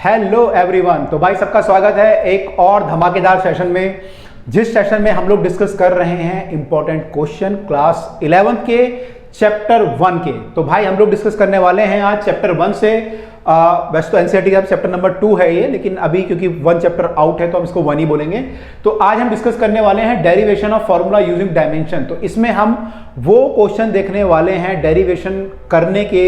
Hello everyone. तो भाई सबका स्वागत है एक और धमाकेदार सेशन में, जिस सेशन में हम लोग डिस्कस कर रहे हैं इंपॉर्टेंट क्वेश्चन क्लास 11 के चैप्टर 1 के। तो भाई हम लोग डिस्कस करने वाले हैं आज चैप्टर 1 से। वैसे तो एनसीईआरटी का चैप्टर नंबर 2 है ये, लेकिन अभी क्योंकि 1 चैप्टर आउट है तो हम इसको 1 ही बोलेंगे। तो आज हम डिस्कस करने वाले हैं derivation of formula using dimension. तो इसमें हम वो क्वेश्चन देखने वाले हैं डेरिवेशन करने के,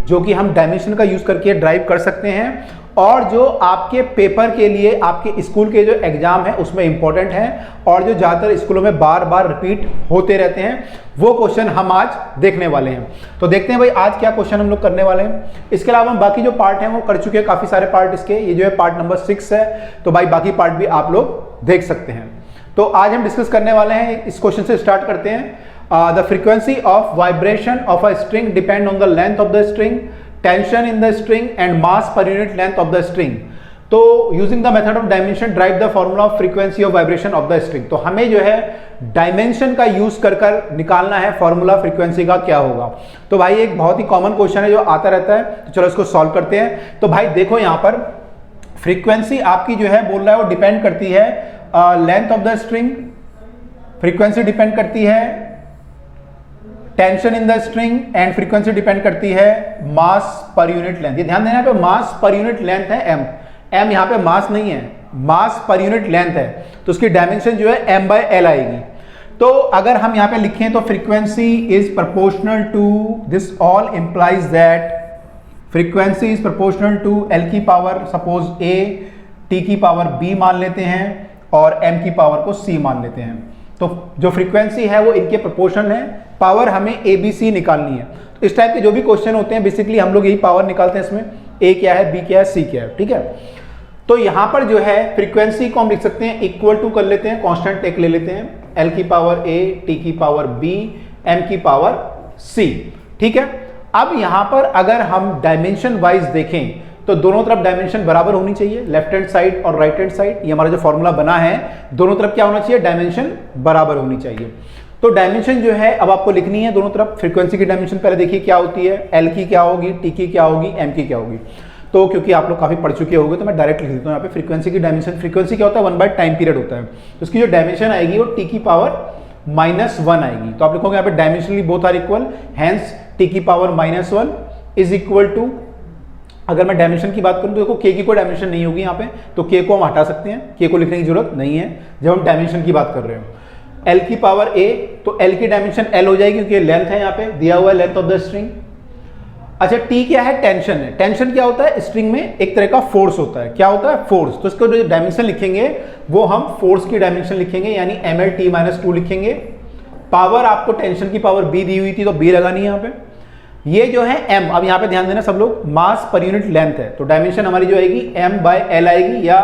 जो कि हम डायमेंशन का यूज करके ड्राइव कर सकते हैं और जो आपके पेपर के लिए आपके स्कूल के जो एग्जाम है उसमें इंपॉर्टेंट है और जो ज़्यादातर स्कूलों में बार बार रिपीट होते रहते हैं, वो क्वेश्चन हम आज देखने वाले हैं। तो देखते हैं भाई आज क्या क्वेश्चन हम लोग करने वाले हैं। इसके अलावा हम बाकी जो पार्ट हैं वो कर चुके हैं, काफ़ी सारे पार्ट इसके। ये जो है पार्ट नंबर 6 है, तो भाई बाकी पार्ट भी आप लोग देख सकते हैं। तो आज हम डिस्कस करने वाले हैं, इस क्वेश्चन से स्टार्ट करते हैं। The frequency of vibration of a string depend on the length of the string, tension in the string and mass per unit length of the string. तो using the method of dimension drive the formula of frequency of vibration of the string. तो हमें जो है dimension का use कर निकालना है formula frequency का क्या होगा। तो भाई एक बहुत ही कॉमन क्वेश्चन है जो आता रहता है, तो चलो इसको सॉल्व करते हैं। तो भाई देखो यहाँ पर फ्रीक्वेंसी आपकी जो है बोल रहा है वो डिपेंड करती है length of the string, frequency depend करती है tension in the string and frequency depend करती है मास पर यूनिट लेंथ। ये ध्यान देना पे मास पर यूनिट लेंथ है एम, एम यहाँ पे मास नहीं है, मास पर यूनिट लेंथ है, तो उसकी डायमेंशन जो है एम बाय एल आएगी। तो अगर हम यहाँ पे लिखें तो frequency is proportional to this, all implies that frequency is proportional to L की पावर सपोज ए, टी की पावर बी मान लेते हैं और एम की पावर को सी मान लेते हैं। तो जो फ्रीक्वेंसी है वो इनके प्रोपोर्शनल है, पावर हमें ए बी सी निकालनी है। तो इस टाइप के जो भी क्वेश्चन होते हैं बेसिकली हम लोग यही पावर निकालते हैं, इसमें ए क्या है, बी क्या है, सी क्या है, ठीक है। तो यहां पर जो है फ्रीक्वेंसी को हम लिख सकते हैं इक्वल टू कर लेते हैं, कांस्टेंट एक ले लेते हैं, एल की पावर ए, टी की पावर बी, एम की पावर सी, ठीक है। अब यहां पर अगर हम डायमेंशन वाइज देखें तो दोनों तरफ डायमेंशन बराबर होनी चाहिए, लेफ्ट हैंड साइड और राइट हैंड साइड। ये हमारा जो फॉर्मूला बना है दोनों तरफ क्या होना चाहिए, डायमेंशन बराबर होनी चाहिए। तो डायमेंशन जो है अब आपको लिखनी है दोनों तरफ। फ्रीक्वेंसी की डायमेंशन पहले देखिए क्या होती है, एल की क्या होगी, टी की क्या होगी, एम की क्या होगी। तो क्योंकि आप लोग काफी पढ़ चुके होंगे तो मैं डायरेक्ट लिख देता हूँ यहाँ पे फ्रीक्वेंसी की डायमेंशन। फ्रीक्वेंसी क्या होता है, 1 बाय टाइम पीरियड होता है, तो उसकी जो डायमेंशन आएगी वो टी की पावर -1 आएगी। तो आप लिखोगे यहाँ पे dimensionally both are equal, hence T की पावर -1 इज इक्वल टू, अगर मैं डायमेंशन की बात करूं तो देखो के की कोई डायमेंशन नहीं होगी यहाँ पे, तो के को हम हटा सकते हैं, के को लिखने की जरूरत नहीं है जब हम डायमेंशन की बात कर रहे हो। एल की पावर ए, तो एल की डायमेंशन एल हो जाएगी क्योंकि लेंथ है यहाँ पे दिया हुआ है, लेंथ ऑफ द स्ट्रिंग। अच्छा टी क्या है, टेंशन है। टेंशन क्या होता है, स्ट्रिंग में एक तरह का फोर्स होता है, क्या होता है, फोर्स। तो इसको जो डायमेंशन लिखेंगे वो हम फोर्स की डायमेंशन लिखेंगे, यानी ml t-2 लिखेंगे। पावर आपको टेंशन की पावर बी दी हुई थी तो बी लगानी है यहाँ पे। ये जो है m, अब यहाँ पे ध्यान देना सब लोग, मास पर यूनिट लेंथ है, तो डायमेंशन हमारी जो आएगी m बाय एल आएगी, या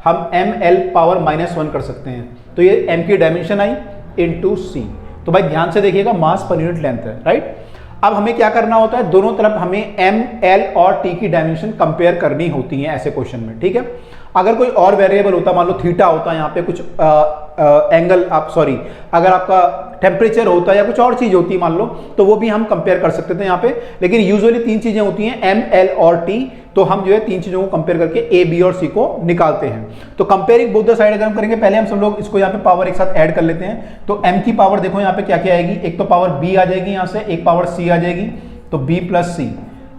हम ml पावर -1 कर सकते हैं। तो ये m की डायमेंशन आई इनटू c। तो भाई ध्यान से देखिएगा मास पर यूनिट लेंथ है, राइट। अब हमें क्या करना होता है, दोनों तरफ हमें m, l और t की डायमेंशन कंपेयर करनी होती है ऐसे क्वेश्चन में, ठीक है। अगर कोई और वेरिएबल होता, मान लो थीटा होता है यहाँ पे, कुछ एंगल आप सॉरी अगर आपका टेम्परेचर होता है या कुछ और चीज होती है मान लो, तो वो भी हम कंपेयर कर सकते थे यहाँ पे। लेकिन यूजुअली 3 चीजें होती हैं, m, l और t, तो हम जो है 3 चीजों को कंपेयर करके a, b और c को निकालते हैं। तो कंपेयरिंग बोथ द साइड अगर हम करेंगे, पहले हम सब लोग इसको यहाँ पे पावर एक साथ ऐड कर लेते हैं। तो m की पावर देखो यहाँ पे क्या क्या आएगी, एक तो पावर b आ जाएगी यहाँ से, एक पावर c आ जाएगी, तो b प्लस c।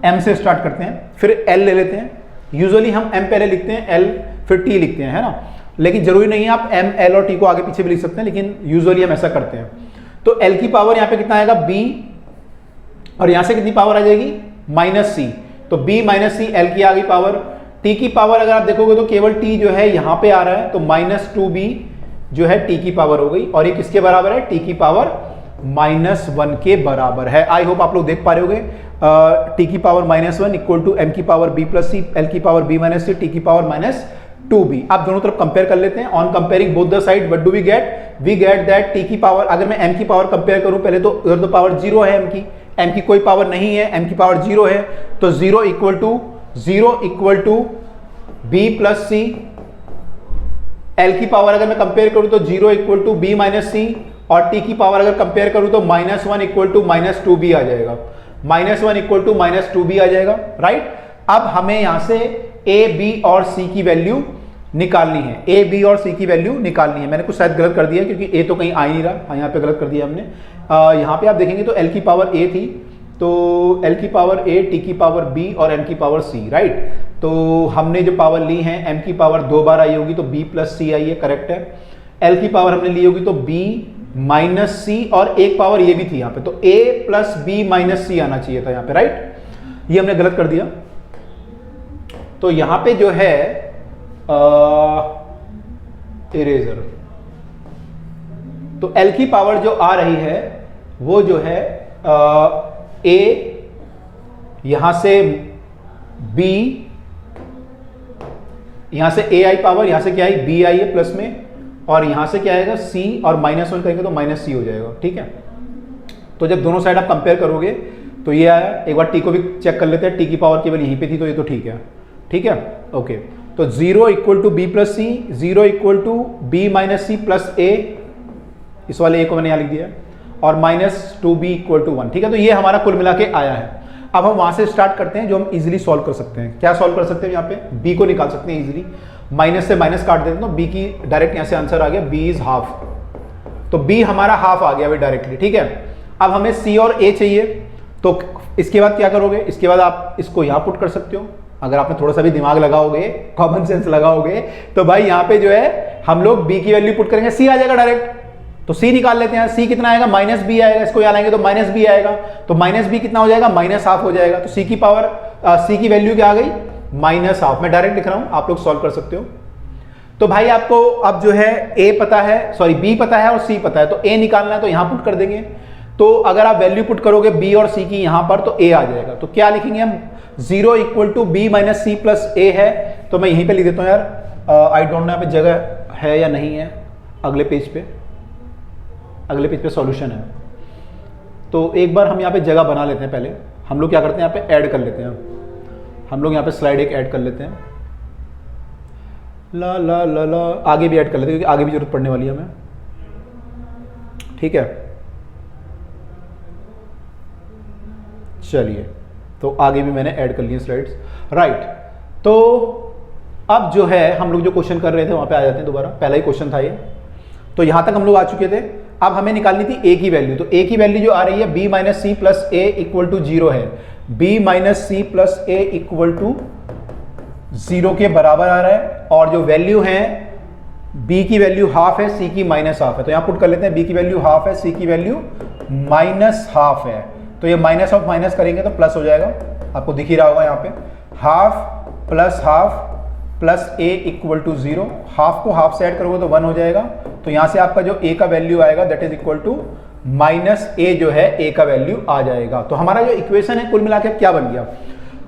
m से स्टार्ट करते हैं, फिर l ले लेते हैं। यूजुअली हम m पहले लिखते हैं, l फिर t लिखते हैं, है ना। लेकिन जरूरी नहीं है, आप m, l और t को आगे पीछे भी लिख सकते हैं, लेकिन यूजुअली हम ऐसा करते हैं। तो l की पावर यहाँ पे कितना आएगा, b, और यहाँ से कितनी पावर आ जाएगी, -c। तो b - c, l की आ गई पावर। t की पावर अगर आप देखोगे तो केवल t जो है यहाँ पे आ रहा है, तो -2b जो है t की पावर हो गई, और ये किसके बराबर है, t की पावर -1 के बराबर है। आई होप आप लोग देख पा रहे होंगे, t की पावर -1 इक्वल टू m की power b plus c, l की पावर b - c, t की पावर -2b। आप दोनों तरफ कंपेयर कर लेते हैं। On comparing both the side what do we get, we get that t की पावर, अगर मैं m की पावर कंपेयर करूं पहले, तो उधर तो पावर 0 है m की कोई पावर नहीं है, m की पावर 0 है, तो 0 equal to b plus c। l की पावर अगर मैं कंपेयर करूं तो 0 equal to b minus c, और t की पावर अगर कंपेयर करूं तो -1 इक्वल टू -2b आ जाएगा, -1 इक्वल टू -2b आ जाएगा, राइट। अब हमें यहां से ए बी और सी की वैल्यू निकालनी है, ए बी और सी की वैल्यू निकालनी है। मैंने कुछ शायद गलत कर दिया क्योंकि ए तो कहीं आ ही नहीं रहा, यहाँ पे गलत कर दिया हमने। यहाँ पे आप देखेंगे तो एल की पावर ए थी, तो एल की पावर ए, टी की पावर बी और एम की पावर सी, राइट। तो हमने जो पावर ली है, एम की पावर 2 बार आई होगी तो बी प्लस सी आई है, करेक्ट है। एल की पावर हमने ली होगी तो बी माइनस सी, और एक पावर ये भी थी यहाँ पे, तो ए प्लस बी माइनस सी आना चाहिए था यहाँ पे, राइट। ये हमने गलत कर दिया। तो यहाँ पे जो है इरेजर, तो एल की पावर जो आ रही है वो जो है ए, यहां से बी, यहां से ए आई पावर, यहां से क्या आई, बी आई है प्लस में, और यहां से क्या आएगा सी, और -1 करेंगे तो माइनस सी हो जाएगा, ठीक है। तो जब दोनों साइड आप कंपेयर करोगे तो ये आया। एक बार टी को भी चेक कर लेते हैं, टी की पावर केवल यहीं पे थी तो ये तो ठीक है, ठीक है, ओके। तो 0 equal to B plus C, 0 equal to B minus C plus A, इस वाले ए को मैंने यहां लिख दिया, और -2b इक्वल टू 1, ठीक है। तो ये हमारा कुल मिला के आया है। अब हम वहां से स्टार्ट करते हैं जो हम इजीली सॉल्व कर सकते हैं। क्या सॉल्व कर सकते हैं, यहाँ पे b को निकाल सकते हैं इजीली, माइनस से माइनस काट देते हैं तो b की डायरेक्ट यहां से आंसर आ गया, b इज हाफ, तो b हमारा हाफ आ गया डायरेक्टली, ठीक है। अब हमें c और a चाहिए, तो इसके बाद क्या करोगे, इसके बाद आप इसको यहां पुट कर सकते हो। अगर आपने थोड़ा सा भी दिमाग लगाओगे, कॉमन सेंस लगाओगे, तो भाई यहाँ पे जो है हम लोग b की वैल्यू पुट करेंगे, c आ जाएगा डायरेक्ट। तो c निकाल लेते हैं, c कितना आएगा, -b आएगा, इसको यहाँ लाएंगे तो -b आएगा, तो -b कितना हो जाएगा, -1/2 हो जाएगा। तो c की पावर, c की वैल्यू क्या आ गई, -1/2। मैं डायरेक्ट लिख रहा हूं, आप लोग सॉल्व कर सकते हो। तो भाई आपको अब जो है a पता है, सॉरी b पता है और c पता है, तो a निकालना है तो यहां पुट कर देंगे। तो अगर आप वैल्यू पुट करोगे b और c की यहां पर, तो a आ जाएगा। तो क्या लिखेंगे हम, 0 equal to b minus C plus a है, तो मैं यहीं पे लिख देता हूं यार, आई डोंट नो यहाँ पे जगह है या नहीं है, अगले पेज पे सॉल्यूशन है। तो एक बार हम यहाँ पे जगह बना लेते हैं। पहले हम लोग क्या करते हैं, यहाँ पे ऐड कर लेते हैं, हम लोग यहाँ पे स्लाइड एक ऐड कर लेते हैं, ला ला ला ला, आगे भी ऐड कर लेते हैं क्योंकि आगे भी जरूरत पड़ने वाली है हमें, ठीक है। चलिए, तो आगे भी मैंने ऐड कर लिए स्लाइड्स, राइट। तो अब जो है हम लोग जो क्वेश्चन कर रहे थे वहां पे आ जाते हैं दोबारा, पहला ही क्वेश्चन था ये। तो यहां तक हम लोग आ चुके थे। अब हमें निकालनी थी a की वैल्यू, तो a की वैल्यू जो आ रही है b minus C plus A equal to 0 है, b minus C plus A equal to 0 के बराबर आ रहा है, और जो वैल्यू है b की वैल्यू हाफ है, c की -1/2 है। तो यहां पुट कर लेते हैं, b की वैल्यू हाफ है, c की वैल्यू -1/2 है, तो ये माइनस ऑफ माइनस करेंगे तो प्लस हो जाएगा, आपको दिख ही रहा होगा यहाँ पे, half plus half plus a equal to 0, half को हाफ से ऐड करोगे तो 1 हो जाएगा। तो यहां से आपका जो a का वैल्यू आएगा that is equal to -a जो है a का वैल्यू आ जाएगा। तो हमारा जो इक्वेशन है कुल मिलाकर क्या बन गया,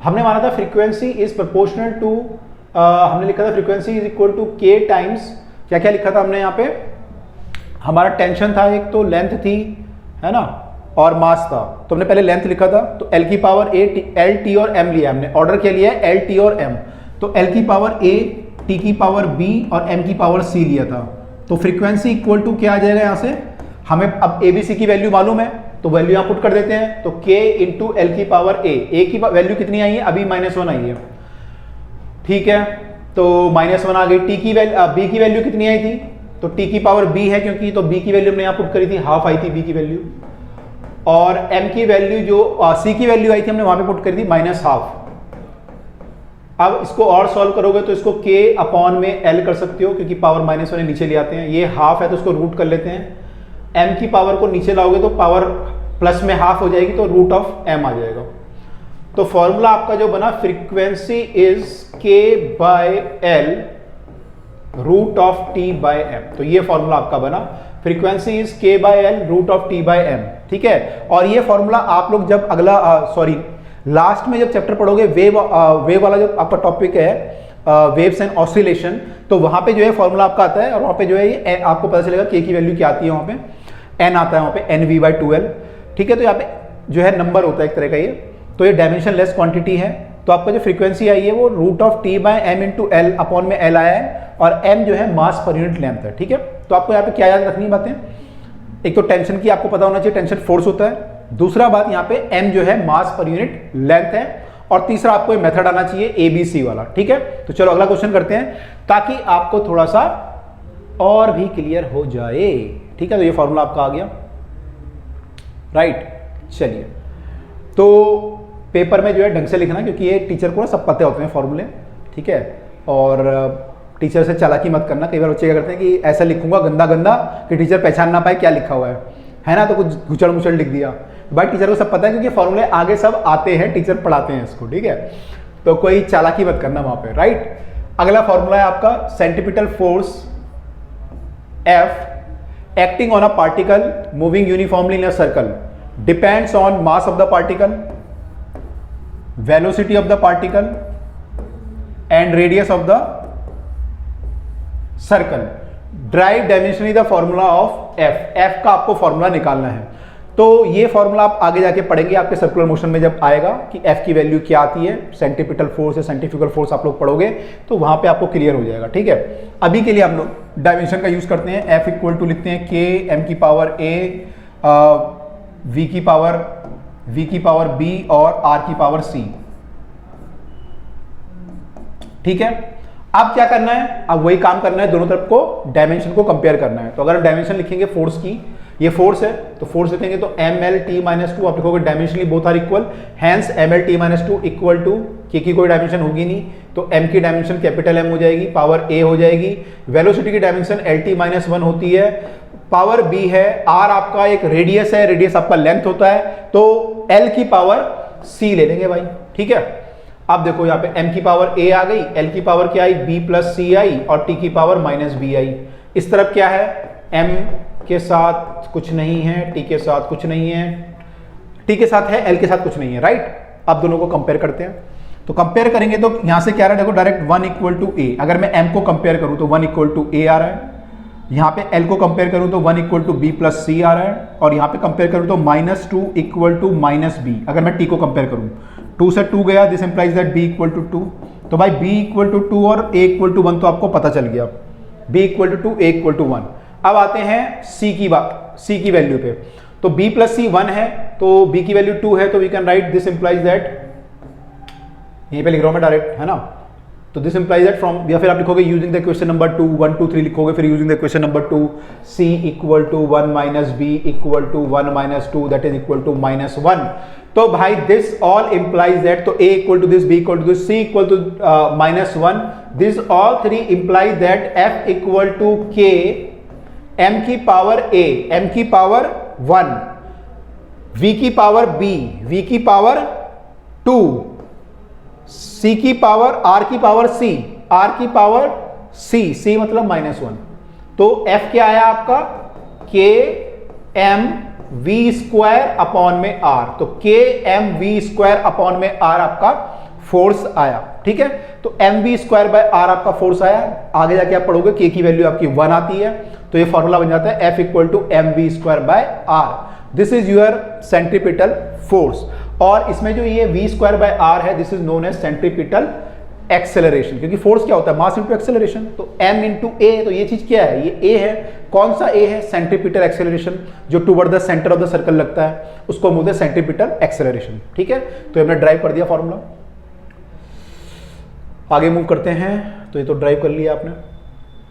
हमने माना था फ्रीक्वेंसी इज प्रोपोर्शनल टू, हमने लिखा था frequency is equal to k times, क्या क्या लिखा था हमने यहाँ पे, हमारा टेंशन था एक, तो लेंथ थी, है ना, और मास था। तो हमने पहले लेंथ लिखा था, तो L की पावर a, L, T और M लिया हमने, ऑर्डर क्या लिया है, L, T और M। तो L की पावर a, T की पावर b और M की पावर c लिया था। तो फ्रीक्वेंसी इक्वल टू क्या आ जाएगा, यहाँ से हमें अब ABC की वैल्यू मालूम है, तो वैल्यू यहाँ पुट कर देते हैं। तो k इंटू एल की पावर a की वैल्यू कितनी आई है, अभी -1 आई है, ठीक है, तो -1 आ गई। b की वैल्यू कितनी आई थी, तो t की पावर b है क्योंकि, तो b की वैल्यू हमने यहाँ पुट करी थी, हाफ आई थी b की वैल्यू, और m की वैल्यू जो c की वैल्यू आई थी हमने वहां पे पुट करी थी -1/2। अब इसको और सॉल्व करोगे तो इसको k अपॉन में l कर सकते हो क्योंकि पावर -1 नीचे ले आते हैं, ये हाफ है तो इसको रूट कर लेते हैं, m की पावर को नीचे लाओगे तो पावर प्लस में हाफ हो जाएगी तो रूट ऑफ m आ जाएगा। तो फॉर्मूला आपका जो बना, frequency is k by l root of t by m, तो ये फॉर्मूला आपका बना, frequency is k by l root of t by m, ठीक है। और ये फॉर्मूला आप लोग जब अगला लास्ट में जब चैप्टर पढ़ोगे, वेव वाला जो आपका टॉपिक है, वेव्स एंड ऑसिलेशन, तो वहां पे जो है फॉर्मूला आपका आता है, और वहां पे जो है ये आपको पता चलेगा k की वैल्यू क्या आती है, वहां पे n आता है, वहां पे nv/2l, ठीक है। तो यहाँ पे जो है नंबर होता है एक तरह का ये, तो ये डायमेंशन लेस क्वांटिटी है। तो आपका जो फ्रीक्वेंसी आई है वो root of t by m into L upon में l आया है, और m जो है मास पर यूनिट लेंथ है, ठीक है। तो आपको यहाँ पे क्या याद रखनी बातें, एक तो टेंशन की आपको पता होना चाहिए, टेंशन फोर्स होता है, दूसरा बात यहाँ पे m जो है मास पर यूनिट लेंथ है, और तीसरा आपको मेथड आना चाहिए ABC वाला, ठीक है। तो चलो अगला क्वेश्चन करते हैं ताकि आपको थोड़ा सा और भी क्लियर हो जाए, ठीक है। तो ये फॉर्मूला आपका आ गया, राइट। चलिए, तो पेपर में जो है ढंग से लिखना, क्योंकि ये टीचर को ना सब पते होते हैं फॉर्मूले, ठीक है। और टीचर से चालाकी मत करना। कई बार बच्चे क्या करते हैं कि ऐसा लिखूंगा गंदा गंदा कि टीचर पहचान ना पाए क्या लिखा हुआ है ना, तो कुछ गुचड़ मुचड़ लिख दिया। भाई टीचर को सब पता है, क्योंकि फॉर्मूले आगे सब आते हैं, टीचर पढ़ाते हैं इसको, ठीक है। तो कोई चालाकी मत करना वहां पे, राइट। अगला फॉर्मूला है आपका centripetal force F acting on a particle moving uniformly in a circle depends on mass of the particle, velocity of the particle and radius of the circle. Drive dimensionally the formula of F का आपको formula निकालना है। तो ये formula आप आगे जाके पढ़ेंगे आपके सर्कुलर मोशन में जब आएगा कि F की वैल्यू क्या आती है, सेंट्रीपिटल फोर्स या सेंट्रीफ्यूगल फोर्स आप लोग पढ़ोगे तो वहां पे आपको क्लियर हो जाएगा, ठीक है। अभी के लिए हम लोग डायमेंशन का यूज करते हैं। F इक्वल टू लिखते हैं K m की पावर A V की पावर B और R की पावर C, ठीक है। अब क्या करना है, अब वही काम करना है, दोनों तरफ को डायमेंशन को कंपेयर करना है। तो अगर हम डायमेंशन लिखेंगे फोर्स की, ये फोर्स है तो फोर्स लिखेंगे तो MLT-2 आप लिखोगे dimensionally both are equal, hence MLT-2 equal to K की कोई डायमेंशन होगी नहीं तो M की डायमेंशन कैपिटल M हो जाएगी, पावर A हो जाएगी। वेलोसिटी की डायमेंशन LT-1 होती है, पावर B है, R आपका एक रेडियस है, रेडियस आपका लेंथ होता है, तो L की पावर C ले लेंगे भाई, ठीक है। अब देखो यहाँ पे M की पावर A आ गई, L की पावर क्या आई B प्लस C आई और T की पावर माइनस B आई। इस तरफ क्या है, M के साथ कुछ नहीं है, T के साथ कुछ नहीं है, T के साथ है, L के साथ कुछ नहीं है, राइट। अब दोनों को कंपेयर करते हैं, तो कंपेयर करेंगे तो यहां से क्या रहा है, देखो डायरेक्ट 1 इक्वल टू A। अगर मैं M को कंपेयर करूं तो 1 इक्वल टू A आ रहा है, यहां पे L को कंपेयर करूं तो 1 equal to B plus C आ रहा है, और यहां पे कंपेयर करूं तो -2 इक्वल टू -B। अगर मैं T को कंपेयर करूं 2 से 2 गया, this implies that B equal to 2। तो भाई B इक्वल टू 2 और A इक्वल टू 1 तो आपको पता चल गया, B equal to 2 A equal to 1। अब आते हैं C की वैल्यू पे, तो B प्लस C 1 है तो B की वैल्यू 2 है, तो we can write this implies that, यहीं पे लिख रहा हूं मैं डायरेक्ट, है ना। तो दिस इंप्लाइज दैट फ्रॉम, या फिर आप लिखोगे यूजिंग द क्वेश्चन नंबर 2 1 2 3 लिखोगे, फिर using the question number 2 C equal to 1 minus B equal to 1 minus 2 that is equal to -1। तो भाई दिस ऑल इंप्लाइज दैट, तो A equal to this, B equal to this, C equal to -1, this all three implies that F equal to K M की power A, M की power 1, V की power B, V की power 2, C की power R की power C, R की power C मतलब -1। तो F क्या आया आपका, K M V square upon में R, तो K M V square upon में R आपका फोर्स आया, ठीक है। तो mv स्क्वायर बाय r आपका फोर्स आया। आगे जाके आप पढ़ोगे k की वैल्यू आपकी 1 आती है, तो ये फॉर्मूला बन जाता है F equal to mv square by r। This is your centripetal force, और इसमें जो ये v स्क्वायर बाय r है, this is known as centripetal acceleration, क्योंकि फोर्स क्या होता है, मास इंटू एक्सेलरेशन। तो m इंटू a, तो ये चीज क्या है, ये a है। कौन सा a है, सेंट्रीपिटल एक्सेलरेशन, जो toward the centre of the circle लगता है, उसको बोलते हैं सेंट्रीपिटल एक्सेलरेशन, ठीक है। तो हमने ड्राइव कर दिया फॉर्मूला, आगे मूव करते हैं। तो ये तो ड्राइव कर लिया आपने,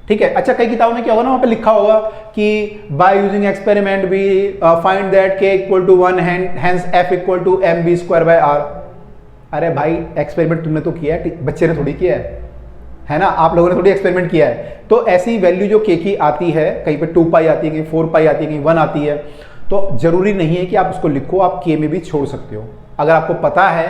ठीक है। अच्छा, कई किताबों में क्या होगा ना, वहां पे लिखा होगा कि by using experiment we find that k equal to 1 hence f equal to mv square by r। अरे भाई, एक्सपेरिमेंट तुमने तो किया है, बच्चे ने थोड़ी किया है ना, आप लोगों ने थोड़ी एक्सपेरिमेंट किया है। तो ऐसी वैल्यू जो k की आती है, कहीं पे 2 पाई आती है, कहीं 4 पाई आती है, कहीं 1 आती है, तो जरूरी नहीं है कि आप उसको लिखो, आप k में भी छोड़ सकते हो। अगर आपको पता है,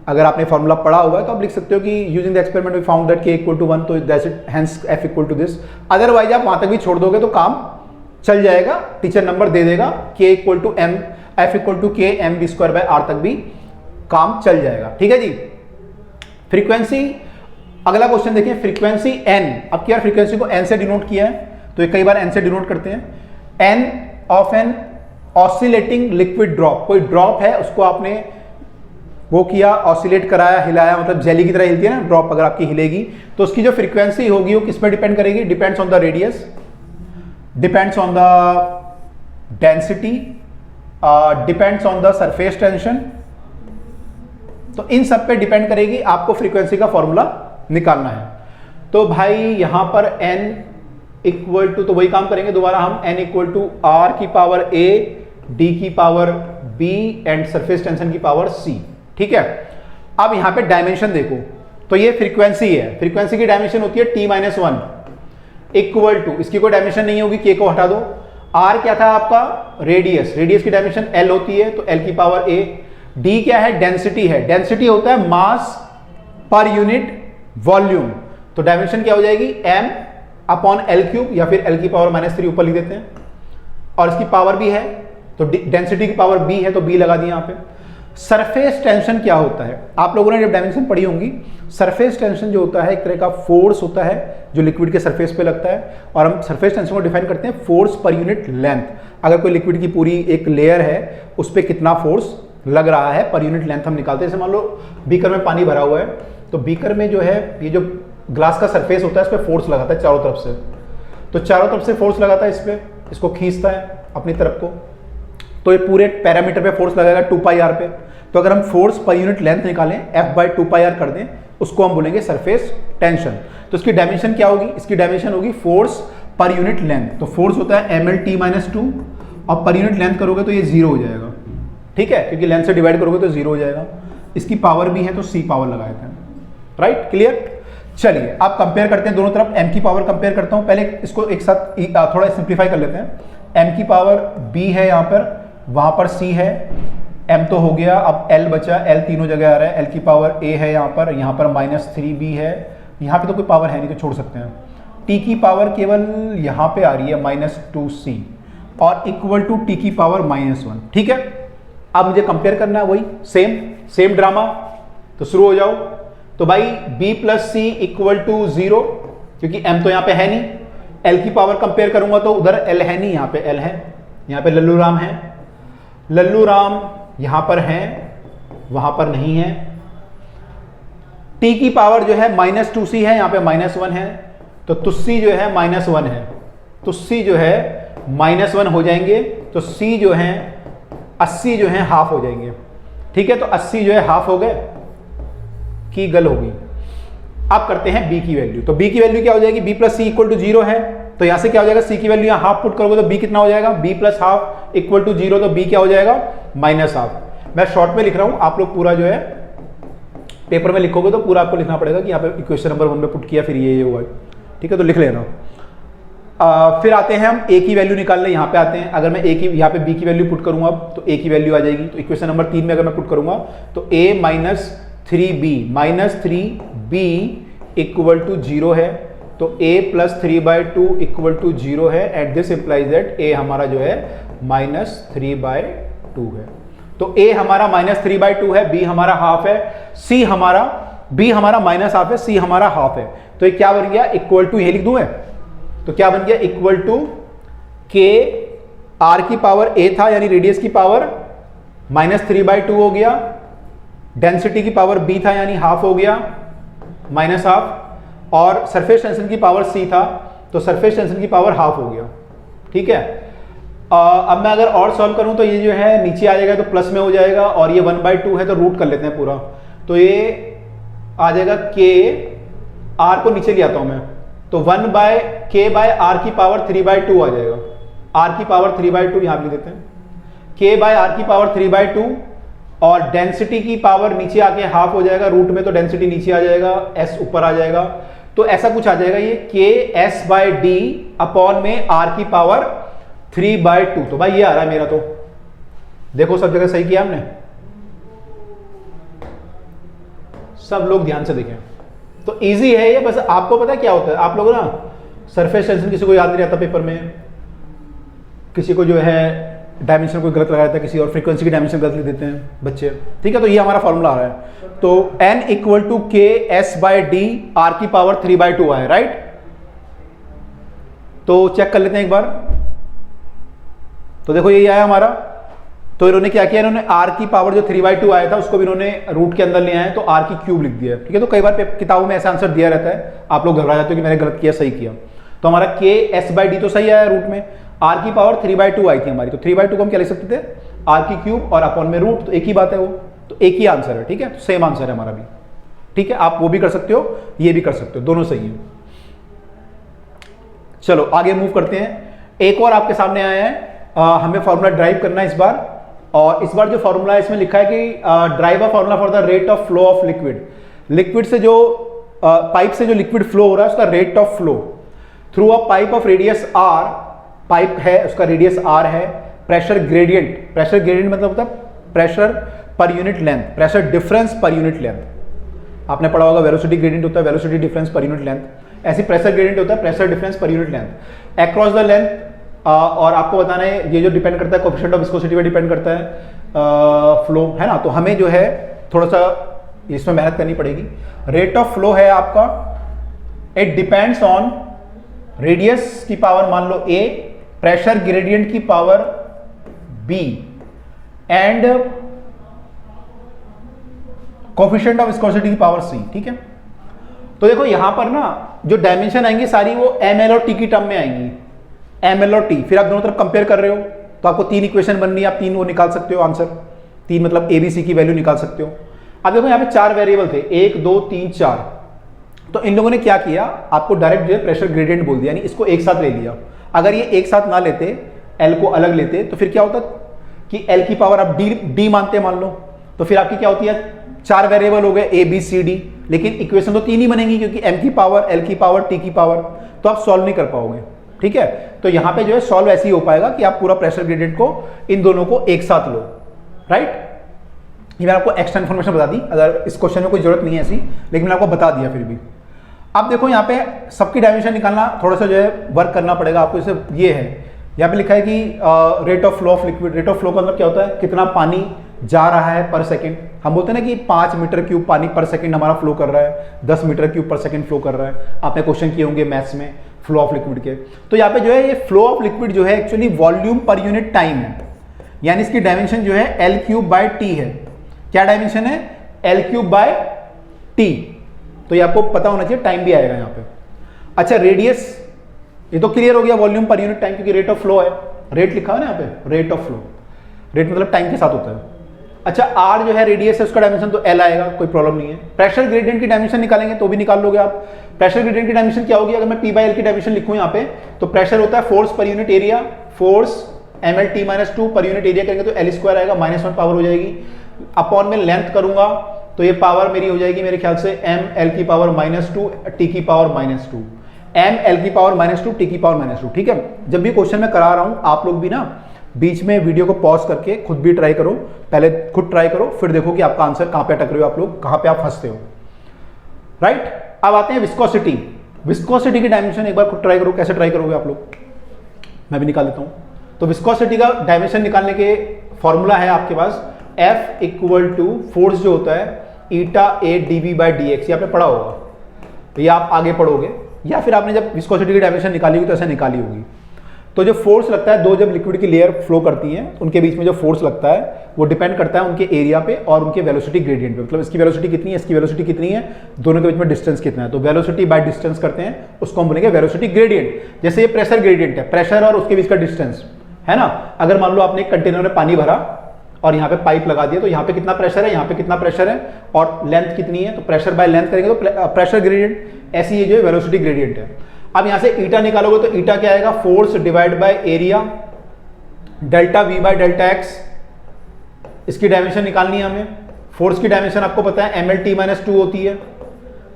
अगर आपने फॉर्मूला पढ़ा हुआ है, तो आप लिख सकते हो कि using the experiment we found that k equal to 1, तो that's it, hence f equal to this. Otherwise आप वहां तक भी छोड़ दोगे तो काम चल जाएगा, टीचर नंबर दे देगा, k equal to m, f equal to k m v square by r तक भी काम चल जाएगा, ठीक है जी। फ्रीक्वेंसी, अगला क्वेश्चन देखिए, फ्रीक्वेंसी n। अब क्या फ्रीक्वेंसी को n से डिनोट किया है, तो ये कई बार n से डिनोट करते हैं। n of an oscillating liquid drop, कोई ड्रॉप है उसको आपने वो किया, ऑसिलेट कराया, हिलाया, मतलब जेली की तरह हिलती है ना ड्रॉप, अगर आपकी हिलेगी तो उसकी जो फ्रीक्वेंसी होगी वो किस पर डिपेंड करेगी, depends on the radius, depends on the density, depends on the surface tension, तो इन सब पे डिपेंड करेगी, आपको फ्रीक्वेंसी का फॉर्मूला निकालना है। तो भाई यहां पर n इक्वल टू, तो वही काम करेंगे दोबारा हम, n इक्वल टू r की पावर a, d की power b and surface tension की पावर c। ठीक है, अब यहां पे डायमेंशन देखो, तो ये फ्रीक्वेंसी है, फ्रीक्वेंसी की डायमेंशन होती है t-1 इक्वल टू, इसकी कोई डायमेंशन नहीं होगी, k को हटा दो। r क्या था आपका, रेडियस, रेडियस की डायमेंशन l होती है, तो l की पावर a। d क्या है, डेंसिटी है, डेंसिटी होता है मास पर यूनिट वॉल्यूम, तो डायमेंशन क्या हो जाएगी, m अपॉन एल क्यूब, या फिर l की पावर -3 ऊपर लिख देते हैं, और इसकी पावर भी है, तो डेंसिटी की पावर b है, तो b लगा दिया यहां पे। सरफेस टेंशन क्या होता है, आप लोगों ने जब डायमेंशन पढ़ी होंगी, सरफेस टेंशन जो होता है एक तरह का फोर्स होता है जो लिक्विड के सरफेस पे लगता है, और हम सरफेस टेंशन को डिफाइन करते हैं फोर्स पर यूनिट लेंथ। अगर कोई लिक्विड की पूरी एक लेयर है, उस पर कितना फोर्स लग रहा है पर यूनिट लेंथ हम निकालते हैं। जैसे मान लो बीकर में पानी भरा हुआ है, तो बीकर में जो है ये जो ग्लास का सरफेस होता है, इस पर फोर्स लगाता है चारों तरफ से, तो चारों तरफ से फोर्स लगाता है इस पर, इसको खींचता है अपनी तरफ को, तो ये पूरे पैरामीटर पे फोर्स लगाएगा 2πr पे। तो अगर हम फोर्स पर यूनिट लेंथ निकालें F/2πr कर दें, उसको हम बोलेंगे सरफेस टेंशन। तो इसकी डायमेंशन क्या होगी, इसकी डायमेंशन होगी फोर्स पर यूनिट लेंथ। तो फोर्स होता है mlt-2 और पर यूनिट लेंथ करोगे तो ये 0 हो जाएगा। ठीक है, क्योंकि लेंथ से डिवाइड करोगे तो 0 हो जाएगा। इसकी पावर भी है तो c पावर लगाए थे, राइट, क्लियर। चलिए आप कंपेयर करते हैं दोनों तरफ, m की पावर कंपेयर करता हूं, पहले इसको एक साथ थोड़ा सिंप्लीफाई कर लेते हैं। m की पावर b है यहाँ पर, वहां पर c है, m तो हो गया, अब l बचा, l तीनों जगह आ रहा है, l की पावर a है यहाँ पर -3b है, यहाँ पे तो कोई पावर है नहीं तो छोड़ सकते हैं। t की पावर केवल यहाँ पे आ रही है -2c और इक्वल टू t की पावर -1। ठीक है, अब मुझे कंपेयर करना है, वही सेम ड्रामा, तो शुरू हो जाओ। तो भाई b plus C equal to 0, क्योंकि m तो यहाँ पे है नहीं, l की पावर कंपेयर करूंगा तो उधर l है नहीं, यहाँ पे l है, यहाँ पे लल्लू राम है, लल्लू राम यहाँ पर है, वहां पर नहीं है। t की पावर जो है -2c है, यहाँ पे -1 है, तो तुस्सी जो है -1 है, तुस्सी जो है -1 हो जाएंगे, तो c जो है 80 जो है हाफ हो जाएंगे। ठीक है, तो 80 जो है हाफ हो गए, की गल होगी। अब करते हैं b की वैल्यू, तो b की वैल्यू क्या हो जाएगी, b plus C equal to 0 है, तो यहां से क्या हो जाएगा, c की वैल्यू यहाँ हाफ पुट करोगे तो b कितना हो जाएगा, b plus half equal to 0, तो b क्या हो जाएगा -हाफ। मैं शॉर्ट में लिख रहा हूं, आप लोग पूरा जो है पेपर में लिखोगे तो पूरा आपको लिखना पड़ेगा कि यहाँ पे इक्वेशन नंबर 1 में पुट किया, फिर ये हुआ। ठीक है, तो लिख लेना। फिर आते हैं हम a की वैल्यू निकालने, यहाँ पे आते हैं। अगर मैं a की यहाँ पे b की वैल्यू पुट करूंगा तो a की वैल्यू आ जाएगी, तो इक्वेशन नंबर 3 में अगर मैं पुट करूंगा तो a -3b इक्वल टू 0 है, तो a प्लस 3/2 इक्वल टू 0 है, at this implies that a हमारा जो है -3/2 है। तो a हमारा -3/2 है, b हमारा हाफ है, b हमारा -हाफ है, c हमारा हाफ है। तो ये क्या बन गया, इक्वल टू, ये लिख दूं मैं, तो क्या बन गया, इक्वल टू k r की पावर a था, यानी रेडियस की पावर -3/2 हो गया, डेंसिटी की पावर b था यानी हाफ हो गया, -हाफ, और सरफेस टेंशन की पावर c था, तो सरफेस टेंशन की पावर हाफ हो गया। ठीक है, अब मैं अगर और सॉल्व करूं तो ये जो है नीचे आ जाएगा तो प्लस में हो जाएगा, और ये 1/2 है तो रूट कर लेते हैं पूरा, तो ये आ जाएगा k, r को नीचे ले आता हूं मैं, तो 1/k/r की पावर 3/2 आ जाएगा, r की पावर 3/2 यहां लिख देते हैं, k/r की पावर 3/2, और डेंसिटी की पावर नीचे आके हाफ हो जाएगा, रूट में तो डेंसिटी नीचे आ जाएगा, s ऊपर आ जाएगा, तो ऐसा कुछ आ जाएगा ये ks/d अपॉन में r की पावर 3/2। तो भाई ये आ रहा है मेरा, तो देखो सब जगह सही किया हमने, सब लोग ध्यान से देखें, तो इजी है ये। बस आपको पता है क्या होता है, आप लोग ना सरफेस टेंशन किसी को याद नहीं रहता पेपर में, किसी को जो है डायमेंशन कोई गलत लगा देता है, किसी और फ्रीक्वेंसी की डायमेंशन गलत लिख देते हैं बच्चे। ठीक है, तो ये हमारा फॉर्मूला आ रहा है, तो n equal to k s/d r की पावर 3/2 आए, राइट। तो चेक कर लेते हैं एक बार, तो देखो यही आया हमारा। तो इन्होंने क्या किया, इन्होंने r की पावर जो 3/2 आया था उसको भी इन्होंने रूट के अंदर ले आए, तो r की क्यूब लिख दिया। ठीक है, तो कई बार किताबों में ऐसा आंसर दिया रहता है, आप लोग घबरा जाते हो कि मैंने गलत किया, सही किया। तो हमारा k s/d तो सही आया रूट में, r की पावर 3/2 आई थी हमारी, तो 3/2 को हम क्या लिख सकते थे, r की क्यूब और अपॉन में रूट, तो एक ही बात है वो। तो एक ही आंसर है, ठीक है, सेम आंसर है हमारा भी, ठीक है। आप वो भी कर सकते हो, ये भी कर सकते हो, दोनों सही है। चलो आगे मूव करते हैं। एक और आपके सामने आया है, हमें फॉर्मूला ड्राइव करना है इस बार, और इस बार जो फॉर्मूला है इसमें लिखा है कि drive a formula for the rate of flow of liquid. Liquid से जो पाइप से जो लिक्विड फ्लो हो रहा है उसका rate of flow through a pipe of radius R, pipe है उसका रेडियस आर है, प्रेशर ग्रेडियंट, प्रेशर ग्रेडियंट मतलब होता है pressure per unit length, pressure difference per unit length. आपने पढ़ा होगा वेलोसिटी ग्रेडियंट होता है velocity difference per unit length, ऐसी प्रेशर ग्रेडियंट होता है pressure difference per unit length across the length. और आपको बताना है ये जो डिपेंड करता है कोएफिशिएंट ऑफ विस्कोसिटी पे डिपेंड करता है फ्लो, है ना। तो हमें जो है थोड़ा सा इसमें मेहनत करनी पड़ेगी। रेट ऑफ फ्लो है आपका, इट डिपेंड्स ऑन रेडियस की पावर मान लो a, प्रेशर ग्रेडियंट की power b and coefficient of viscosity की पावर c, ठीक है। तो देखो यहां पर ना जो डायमेंशन आएंगी सारी वो ml और t की टर्म में आएंगी, ml और t। फिर आप दोनों तरफ कंपेयर कर रहे हो तो आपको 3 इक्वेशन बन रही है, आप 3 वो निकाल सकते हो आंसर, 3 मतलब a b c की वैल्यू निकाल सकते हो। अब देखो यहाँ पे 4 वेरिएबल थे, 1 2 3 4। तो इन लोगों ने क्या किया, आपको डायरेक्ट जो है प्रेशर ग्रेडियंट बोल दिया, यानी इसको एक साथ ले लिया। अगर ये एक साथ ना लेते, L को अलग लेते, तो फिर क्या होता कि L की पावर आप D मानते मान लो, तो फिर आपकी क्या होती है 4 वेरिएबल हो गए A B C D, लेकिन इक्वेशन तो 3 ही बनेंगी क्योंकि M की पावर L की पावर T की पावर, तो आप सॉल्व नहीं कर पाओगे, ठीक है। तो यहां पे जो है सॉल्व ऐसे ही हो पाएगा कि आप पूरा प्रेशर ग्रेडियंट को इन दोनों को एक साथ लो, राइट। ये मैंने आपको एक्स्ट्रा इन्फॉर्मेशन बता दी, अगर इस क्वेश्चन में कोई जरूरत नहीं है ऐसी, लेकिन मैंने आपको बता दिया फिर भी। अब देखो यहाँ पे सबकी डायमेंशन निकालना थोड़ा सा जो है वर्क करना पड़ेगा आपको। इसे ये है यहाँ पे लिखा है कि rate of flow of liquid. Rate of flow का मतलब क्या होता है, कितना पानी जा रहा है पर सेकंड। हम बोलते हैं ना कि 5 मीटर क्यूब पानी पर सेकंड हमारा फ्लो कर रहा है, 10 मीटर क्यूब पर सेकंड फ्लो कर रहा है। आपने क्वेश्चन किए होंगे मैथ्स में फ्लो ऑफ लिक्विड के। तो यहाँ पे जो है ये फ्लो ऑफ लिक्विड जो है actually volume per unit time है, यानी इसकी डायमेंशन जो है L3/T है। क्या डायमेंशन है, L3/T। तो ये आपको पता होना चाहिए, टाइम भी आएगा यहाँ पे। अच्छा रेडियस, ये तो क्लियर हो गया, वॉल्यूम पर यूनिट टाइम, क्योंकि रेट ऑफ फ्लो है, रेट लिखा है ना यहाँ पे, रेट ऑफ फ्लो, रेट मतलब टाइम के साथ होता है। अच्छा आर जो है रेडियस है, उसका डायमेंशन तो एल आएगा, कोई प्रॉब्लम नहीं है। प्रेशर ग्रेडियंट की डायमेंशन निकालेंगे तो भी निकाल लोगे आप। प्रेशर ग्रेडियंट की डायमेंशन क्या होगी, अगर मैं P/L की डायमेंशन लिखूं यहाँ पे, तो प्रेशर होता है force per unit area, force mL/T-2 per unit area करेंगे तो L² आएगा, -1 पावर हो जाएगी, अपॉन में लेंथ करूंगा तो ये पावर मेरी हो जाएगी मेरे ख्याल से mL/-2 T की पावर -2, mL/-2 T की पावर -2, ठीक है। जब भी क्वेश्चन मैं करा रहा हूं आप लोग भी ना बीच में वीडियो को पॉज करके खुद भी ट्राई करो, पहले खुद ट्राई करो, फिर देखो कि आपका आंसर कहां पे अटक रहे हो आप लोग, कहां पे आप फंसते हो, राइट। अब आते हैं विस्कोसिटी। विस्कोसिटी की डायमेंशन एक बार खुद ट्राई करो, कैसे ट्राई करोगे आप लोग, मैं भी निकाल लेता हूं। तो विस्कोसिटी का डायमेंशन निकालने के फॉर्मूला है आपके पास F = फोर्स जो होता है ηA/dV/dx, ये आपने पढ़ा होगा, तो ये आप आगे पढ़ोगे, या फिर आपने जब विस्कोसिटी की डायमेंशन निकाली होगी तो ऐसे निकाली होगी। तो जो फोर्स लगता है, दो जब लिक्विड की लेयर फ्लो करती हैं उनके बीच में जो फोर्स लगता है वो डिपेंड करता है उनके एरिया पे और उनके वेलोसिटी ग्रेडियंट पे। मतलब इसकी वेलोसिटी कितनी है, इसकी वेलोसिटी कितनी है, दोनों के बीच में डिस्टेंस कितना है, तो वेलोसिटी बाय डिस्टेंस करते हैं, उसको हम बोलेंगे वेलोसिटी ग्रेडियंट। जैसे ये प्रेशर ग्रेडियंट है, प्रेशर और उसके बीच का डिस्टेंस है ना। अगर मान लो आपने एक कंटेनर में पानी भरा और यहाँ पे पाइप लगा दिया, तो यहाँ पे कितना प्रेशर है, यहाँ पे कितना प्रेशर है और लेंथ कितनी है, तो प्रेशर बाय लेंथ करेंगे तो प्रेशर ग्रेडियंट। ऐसी ये जो है वेलोसिटी ग्रेडियंट है। अब यहाँ से ईटा निकालोगे तो ईटा क्या आएगा, force divide by area delta V/डेल्टा x। इसकी डायमेंशन निकालनी है हमें। फोर्स की डायमेंशन आपको पता है mL/T-2 होती है,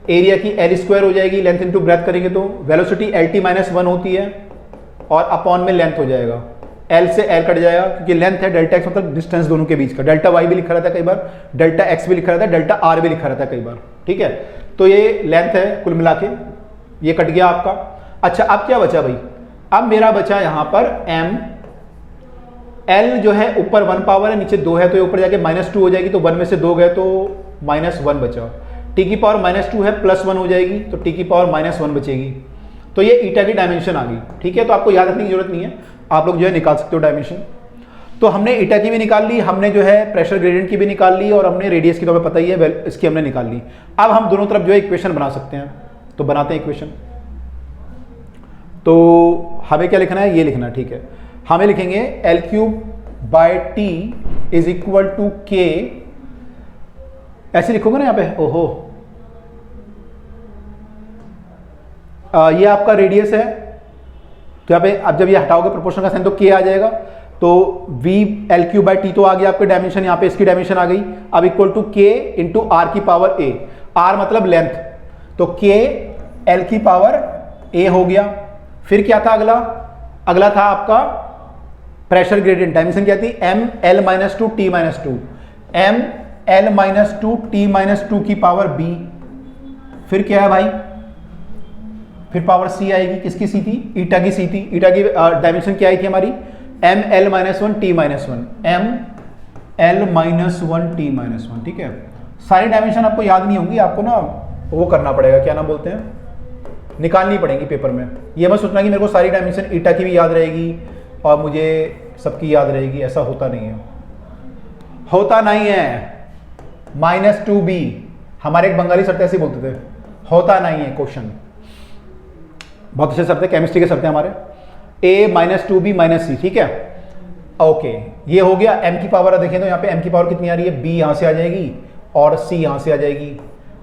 एरिया की L² हो जाएगी, लेंथ इनटू ब्रेथ करेंगे तो वेलोसिटी L/T-1 होती है और अपॉन में लेंथ हो जाएगा, L से L कट जाएगा क्योंकि लेंथ है, डेल्टा x मतलब डिस्टेंस दोनों के बीच का। डेल्टा y भी लिखा रहता है कई बार, डेल्टा x भी लिखा रहता है, डेल्टा r भी लिखा रहता है कई बार, ठीक है। तो ये लेंथ है कुल मिला के, ये कट गया आपका। अच्छा अब क्या बचा भाई, अब मेरा बचा यहां पर m, L जो है ऊपर 1 पावर है, नीचे 2 है, तो ये ऊपर जाके -2 हो जाएगी, तो 1 में से 2 गए तो -1 बचा। T की पावर -2 है, +1 हो जाएगी, तो T की पावर -1 बचेगी। तो ये ईटा की डायमेंशन आ गई, ठीक है। तो आपको याद रखने की जरूरत नहीं है, आप लोग जो है निकाल सकते हो डायमेंशन। तो हमने ईटा की भी निकाल ली, हमने जो है प्रेशर ग्रेडियंट की भी निकाल ली, और हमने रेडियस की तो हमें पता ही है, इसकी हमने निकाल ली। अब हम दोनों तरफ जो है इक्वेशन बना सकते हैं, तो बनाते हैं इक्वेशन। तो हमें क्या लिखना है, ये लिखना है, ठीक है। हमें लिखेंगे L3/T = K ऐसे लिखोगे ना यहाँ पे, ओहो ये आपका रेडियस है, तो यहाँ पे अब जब ये हटाओगे प्रोपोर्शन का साइन तो के आ जाएगा, तो V L Q by T तो आ गया आपके डायमेंशन, यहाँ पे इसकी डायमेंशन आ गई। अब इक्वल टू के इंटू आर की पावर ए, आर मतलब लेंथ, तो के एल की पावर ए हो गया। फिर क्या था अगला, अगला था आपका प्रेशर ग्रेडियंट, डायमेंशन क्या थी, M L minus two T minus two, M L minus two T minus two की पावर बी। फिर क्या है भाई, फिर पावर सी आएगी, किसकी सी थी, ईटा की सी थी। ईटा की डायमेंशन क्या आई थी हमारी, M L minus one T minus one, M L minus one T minus one. ठीक है, सारी डायमेंशन आपको याद नहीं होंगी, आपको ना वो करना पड़ेगा, क्या नाम बोलते हैं, निकालनी पड़ेगी पेपर में। ये मत सोचना कि मेरे को सारी डायमेंशन ईटा की भी याद रहेगी और मुझे सबकी याद रहेगी, ऐसा होता नहीं है, होता नहीं है। माइनस टू बी, हमारे एक बंगाली सर ऐसे बोलते थे, होता नहीं है क्वेश्चन, बहुत अच्छे सर थे, केमिस्ट्री के सर थे हमारे, a minus two B minus C. ठीक है, ओके, ये हो गया। m की पावर देखें तो यहाँ पे m की पावर कितनी आ रही है, b यहाँ से आ जाएगी और c यहाँ से आ जाएगी।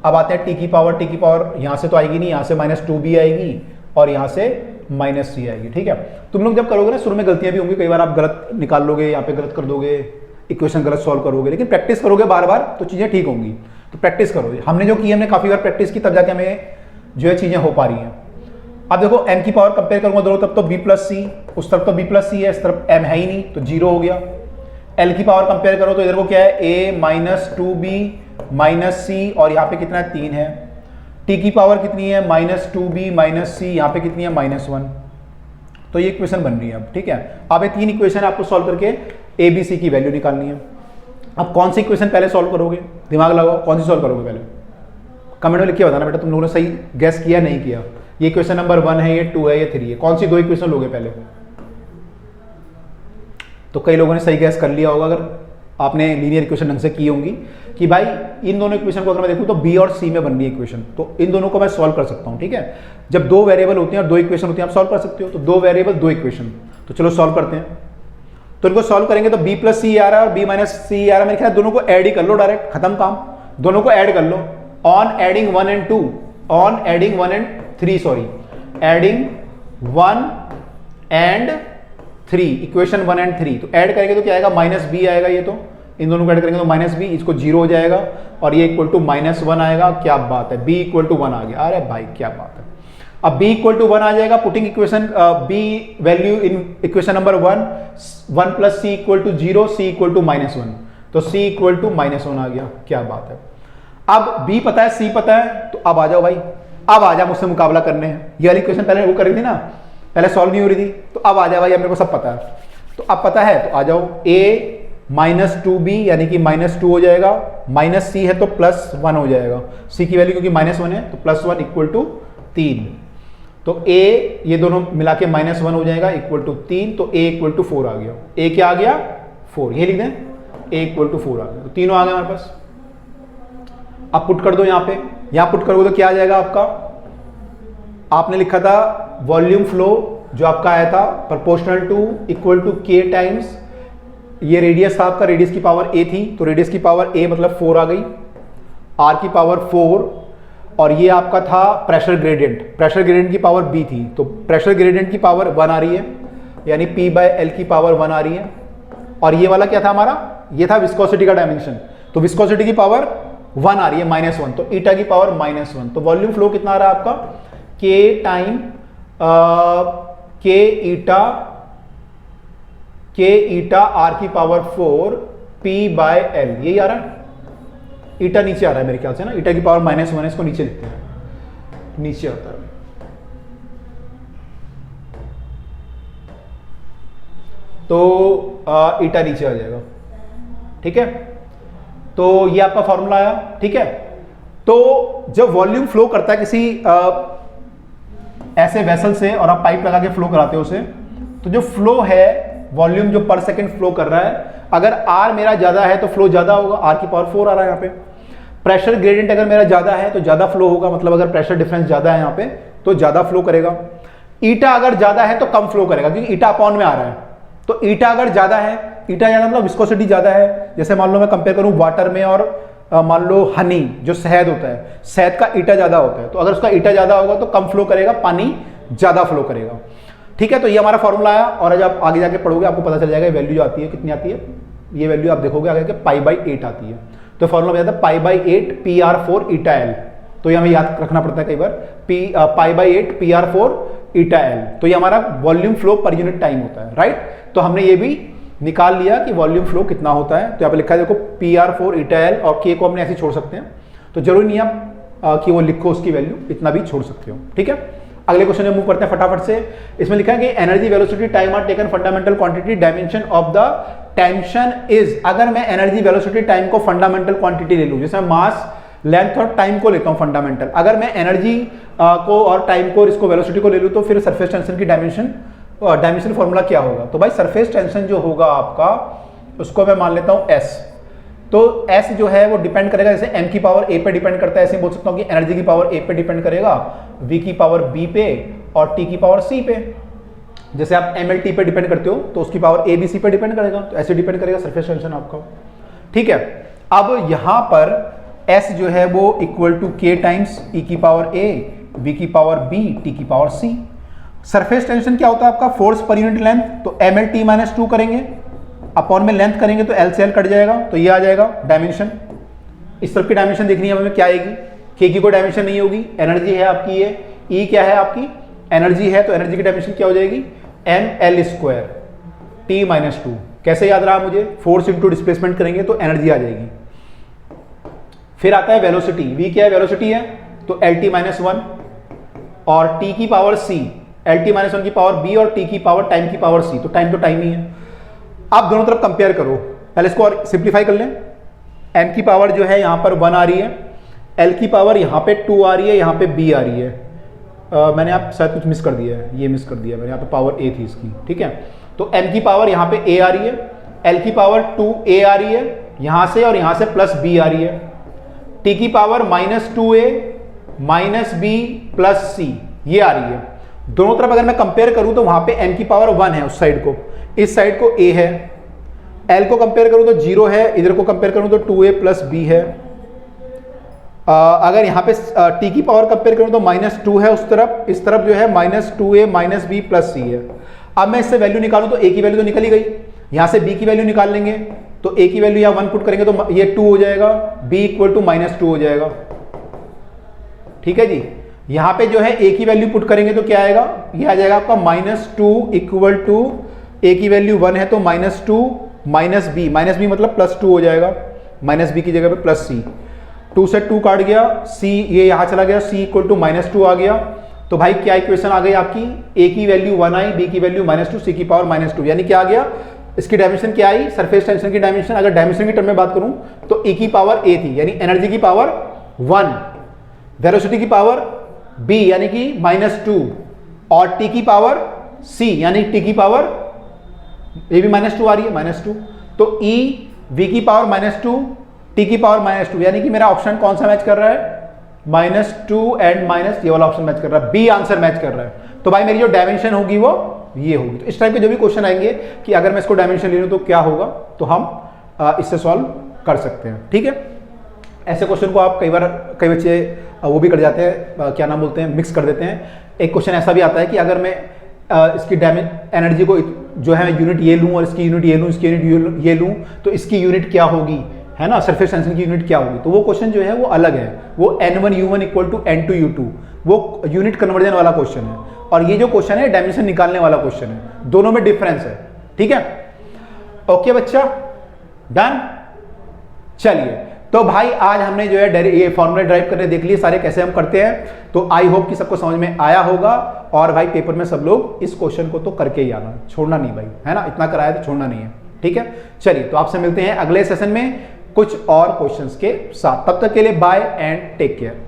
अब आते हैं t की पावर यहाँ से तो आएगी नहीं, यहाँ से माइनस टू बी आएगी और यहाँ से माइनस सी आएगी। ठीक है, तुम लोग जब करोगे ना शुरू में गलतियां भी होंगी, कई बार आप गलत निकाल लोगे, यहाँ पे गलत कर दोगे, इक्वेशन गलत सॉल्व करोगे, लेकिन प्रैक्टिस करोगे बार बार तो चीजें ठीक होंगी। तो प्रैक्टिस करो, हमने जो की, हमने काफी बार प्रैक्टिस की, तब जाके हमें जो है चीजें हो पा रही हैं। अब देखो m की पावर कंपेयर करूंगा दोनों तरफ, तो b प्लस सी, उस तरफ तो b प्लस सी है, इस तरफ m है ही नहीं तो जीरो हो गया। l की पावर कंपेयर करो तो इधर को क्या है, a minus two B minus C, और यहाँ पे कितना है, 3 है। t की पावर कितनी है, माइनस टू बी माइनस सी, यहाँ पे कितनी है, माइनस 1। तो ये इक्वेशन बन रही है अब। ठीक है, अब ये 3 इक्वेशन आपको सॉल्व करके a b c की वैल्यू निकालनी है। अब कौन सी इक्वेशन पहले सॉल्व करोगे, दिमाग लगाओ, कौन सी सॉल्व करोगे पहले, कमेंट में लिख के बताना बेटा तुम लोगों ने सही गैस किया नहीं किया। ये क्वेश्चन नंबर 1 है, ये 2 है, ये 3 है, कौन सी दो इक्वेशन लोगे पहले। तो कई लोगों ने सही गैस कर लिया होगा, अगर आपने लीनियर इक्वेशन ढंग से की होंगी कि भाई इन दोनों इक्वेशन को अगर मैं देखूं तो बी और सी में बन रही है इक्वेशन, तो इन दोनों को मैं सॉल्व कर सकता हूं। ठीक है, जब दो वेरिएबल होते हैं और दो इक्वेशन होती है, आप सॉल्व कर सकते हो। तो दो वेरिएबल दो इक्वेशन, तो चलो सॉल्व करते हैं। तो इनको सॉल्व करेंगे तो बी प्लस सी आ रहा है और बी माइनस सी आ रहा है, मेरे ख्याल दोनों को ऐड ही कर लो, डायरेक्ट खत्म काम, दोनों को ऐड कर लो। On adding 1 and 2, on adding 1 and 3, sorry, adding 1 and 3, equation 1 and 3, तो ऐड करेंगे तो क्या आएगा, माइनस बी आएगा। ये तो इन दोनों को ऐड करेंगे तो माइनस बी, इसको जीरो हो जाएगा और ये इक्वल टू माइनस 1 आएगा। क्या बात है, b इक्वल टू 1 आ गया, अरे भाई क्या बात है। अब b इक्वल टू 1 आ जाएगा, putting equation b value in equation number 1 plus C equal to 0, C equal to minus 1, तो c इक्वल टू माइनस 1 आ गया। क्या बात है, अब b पता है, c पता है, तो अब आ जाओ भाई, अब आ जा मुझसे मुकाबला करने। ये वाली इक्वेशन पहले वो कर रही थी ना, पहले सॉल्व नहीं हो रही थी, तो अब आ जा भाई, अब मेरे को सब पता है। तो अब पता है तो आ जाओ, a माइनस टू बी यानी कि माइनस 2 हो जाएगा, माइनस सी है तो प्लस 1 हो जाएगा, c की वैल्यू क्योंकि माइनस 1 है तो प्लस 1 इक्वल टू 3, तो a ये दोनों मिला के माइनस 1 हो जाएगा इक्वल टू 3, तो a इक्वल टू 4 आ गया। a क्या आ गया, 4, ये लिख दें, a इक्वल टू 4 आ गया, तो तीनों आ गए हमारे पास। अब पुट कर दो यहाँ पे, यहाँ पुट करोगे तो क्या आ जाएगा आपका, आपने लिखा था वॉल्यूम फ्लो जो आपका आया था प्रोपोर्शनल टू इक्वल टू के टाइम्स, ये रेडियस था आपका, रेडियस की पावर a थी, तो रेडियस की पावर a मतलब 4 आ गई, r की पावर 4, और ये आपका था प्रेशर ग्रेडियंट, प्रेशर ग्रेडियंट की पावर b थी, तो प्रेशर ग्रेडियंट की पावर 1 आ रही है, यानी p बाय एल की पावर 1 आ रही है। और ये वाला क्या था हमारा, ये था विस्कोसिटी का डायमेंशन, तो विस्कोसिटी की पावर 1 आ रही है, -1, तो ईटा की पावर -1, तो वॉल्यूम फ्लो कितना आ रहा है आपका, k टाइम के ईटा आर की पावर 4 p बाय एल, यही आ रहा है। ईटा नीचे आ रहा है मेरे ख्याल से ना, ईटा की पावर -1 है, इसको नीचे लिखते हैं, नीचे आता है। तो ईटा नीचे आ जाएगा। ठीक है, तो ये आपका फॉर्मूला आया। ठीक है, तो जब वॉल्यूम फ्लो करता है किसी ऐसे वेसल से और आप पाइप लगा के फ्लो कराते हो उसे, तो जो फ्लो है वॉल्यूम जो पर सेकंड फ्लो कर रहा है, अगर आर मेरा ज्यादा है तो फ्लो ज्यादा होगा, आर की पावर 4 आ रहा है यहाँ पे। प्रेशर ग्रेडियंट अगर मेरा ज्यादा है तो ज्यादा फ्लो होगा, मतलब अगर प्रेशर डिफरेंस ज्यादा है यहाँ पे तो ज्यादा फ्लो करेगा। ईटा अगर ज्यादा है तो कम फ्लो करेगा, क्योंकि ईटा अपॉन में आ रहा है, तो ईटा अगर ज्यादा है, ईटा ज्यादा मतलब विस्कोसिटी ज्यादा है, जैसे मान लो मैं कंपेयर करूं वाटर में और मान लो हनी, जो शहद होता है, शहद का ईटा ज़्यादा होता है, तो अगर उसका ईटा ज़्यादा होगा तो कम फ्लो करेगा, पानी ज़्यादा फ्लो करेगा। ठीक है, तो ये हमारा फॉर्मूला आया, और आज आप आगे जाके पढ़ोगे आपको पता चल जाएगा वैल्यू जो आती है कितनी आती है। ये वैल्यू आप देखोगे आगे के π/8 आती है। तो फॉर्मूला बताता है π/8 PR4 ईटा एल। तो ये हमें याद रखना पड़ता है कई बार, π/8 PR4 ईटा एल। तो ये हमारा volume flow per unit time होता है, राइट। तो हमने ये भी निकाल लिया कि वॉल्यूम फ्लो कितना होता है। तो यहाँ पे लिखा है देखो PR4 ईटा एल, और के को हमने ऐसे छोड़ सकते हैं, तो जरूरी नहीं आप कि वो लिखो उसकी वैल्यू, इतना भी छोड़ सकते हो। ठीक है, अगले क्वेश्चन में मूव करते हैं फटाफट से। इसमें लिखा है कि energy velocity time are taken fundamental quantity dimension of the tension is. अगर मैं एनर्जी वेलोसिटी टाइम को फंडामेंटल क्वांटिटी ले लूं, जैसे मास लेंथ और टाइम को लेता हूं फंडामेंटल, अगर मैं एनर्जी को और टाइम को, इसको वेलोसिटी को ले लूं, तो फिर सरफेस टेंशन की डायमेंशन फॉर्मूला क्या होगा। तो भाई सरफेस टेंशन जो होगा आपका, उसको मैं मान लेता हूं एस। तो एस जो है वो डिपेंड करेगा, जैसे एम की पावर ए पे डिपेंड करता है, ऐसे बोल सकता हूं कि एनर्जी की पावर ए पे डिपेंड करेगा, वी की पावर बी पे, और टी की पावर सी पे। जैसे आप एम एल टी पे डिपेंड करते हो तो उसकी पावर ए बी सी पे डिपेंड करेगा, तो ऐसे डिपेंड करेगा सरफेस टेंशन आपका। ठीक है, अब यहां पर एस जो है वो इक्वल टू के टाइम्स ई की पावर ए, वी की पावर बी, टी की पावर सी। सरफेस टेंशन क्या होता है आपका, फोर्स पर यूनिट लेंथ। तो एम एल टी माइनस 2 करेंगे, अपॉन में लेंथ करेंगे तो एल से एल कट जाएगा, तो ये आ जाएगा डायमेंशन। इस तरफ की डायमेंशन देखनी है हमें, क्या आएगी, के की कोई डायमेंशन नहीं होगी, एनर्जी है आपकी ये, ई क्या है आपकी एनर्जी है, तो एनर्जी की डायमेंशन क्या हो जाएगी, M L square T minus 2। कैसे याद रहा मुझे, फोर्स इंटू डिस्प्लेसमेंट करेंगे तो एनर्जी आ जाएगी। फिर आता है वेलोसिटी, वी क्या है वेलोसिटी है, तो एल टी माइनस 1, और टी की पावर सी, एल टी माइनस 1 की पावर बी, और टी की पावर टाइम की पावर सी। तो टाइम तो टाइम ही है। आप दोनों तरफ कंपेयर करो, पहले इसको और सिंप्लीफाई कर लें। एम की पावर जो है यहाँ पर 1 आ रही है, एल की पावर यहाँ पे 2 आ रही है, यहाँ पे बी आ रही है। मैंने आप शायद कुछ मिस कर दिया है, ये मिस कर दिया मैंने, यहाँ पे पावर ए थी इसकी। ठीक है, तो एम की पावर यहाँ पे ए आ रही है, एल की पावर 2a आ रही है यहाँ से, और यहाँ से प्लस बी आ रही है। टी की power -2a minus B plus C ये आ रही है। दोनों तरफ अगर मैं कंपेयर करूं तो वहां पे m की पावर 1 है उस साइड को, इस साइड को a है। l को कंपेयर करूं तो 0 है, इधर को कंपेयर करूं तो 2a प्लस b है। अगर यहाँ पे t की पावर कंपेयर करूं तो -2 है उस तरफ, इस तरफ जो है -2a माइनस बी प्लस सी है। अब मैं इससे वैल्यू निकालूं तो a की वैल्यू तो निकल ही गई, यहाँ से b की वैल्यू निकाल लेंगे तो a की वैल्यू यहाँ 1 पुट करेंगे तो ये 2 हो जाएगा, b इक्वल टू -2 हो जाएगा। ठीक है जी, यहाँ पे जो है a की वैल्यू पुट करेंगे तो क्या आएगा, ये आ जाएगा आपका -2 इक्वल टू a की वैल्यू 1 है तो -2 माइनस बी मतलब +2 हो जाएगा, माइनस बी की जगह पे प्लस सी। 2 से 2 काट गया, c ये यहाँ चला गया, c इक्वल टू -2 आ गया। तो भाई क्या इक्वेशन आ गई आपकी, a की वैल्यू 1 आई, b की वैल्यू -2, c की पावर -2, यानी क्या आ गया, इसकी डायमेंशन क्या आई, सरफेस टेंशन की डायमेंशन। अगर डायमेंशन की टर्म में बात करूं तो e की पावर a थी यानी एनर्जी की पावर 1, वेलोसिटी की पावर b यानी कि -2, और t की पावर c यानी t की पावर ये भी -2 आ रही है, -2। तो e v की पावर -2, t की पावर -2, यानी कि मेरा ऑप्शन कौन सा मैच कर रहा है, -2 एंड माइनस, ये वाला ऑप्शन मैच कर रहा है, बी आंसर मैच कर रहा है। तो भाई मेरी जो डायमेंशन होगी वो ये होगी। तो इस टाइप के जो भी क्वेश्चन आएंगे कि अगर मैं इसको डायमेंशन ले लूं तो क्या होगा, तो हम इससे सॉल्व कर सकते हैं। ठीक है, ऐसे क्वेश्चन को आप कई बार कई बच्चे वो भी कर जाते हैं, क्या नाम बोलते हैं, मिक्स कर देते हैं। एक क्वेश्चन ऐसा भी आता है कि अगर मैं इसकी एनर्जी को जो है यूनिट ये लूँ और इसकी यूनिट ये लूँ, इसकी यूनिट ये लूँ, तो इसकी यूनिट क्या होगी, है ना, सरफेस टेंशन की यूनिट क्या होगी। तो वो क्वेश्चन जो है वो अलग है, वो n1u1 इक्वल टू n2u2, वो यूनिट कन्वर्जन वाला क्वेश्चन है। और ये जो क्वेश्चन है डायमेंशन निकालने वाला क्वेश्चन है, दोनों में डिफरेंस है। ठीक है, ओके बच्चा, डन। चलिए, तो भाई आज हमने जो है ये फॉर्मूला ड्राइव करने देख लिए सारे कैसे हम करते हैं। तो आई होप कि सबको समझ में आया होगा, और भाई पेपर में सब लोग इस क्वेश्चन को तो करके ही आना, छोड़ना नहीं भाई, है ना, इतना कराया तो छोड़ना नहीं है। ठीक है, चलिए तो आपसे मिलते हैं अगले सेशन में कुछ और क्वेश्चंस के साथ। तब तक के लिए बाय एंड टेक केयर।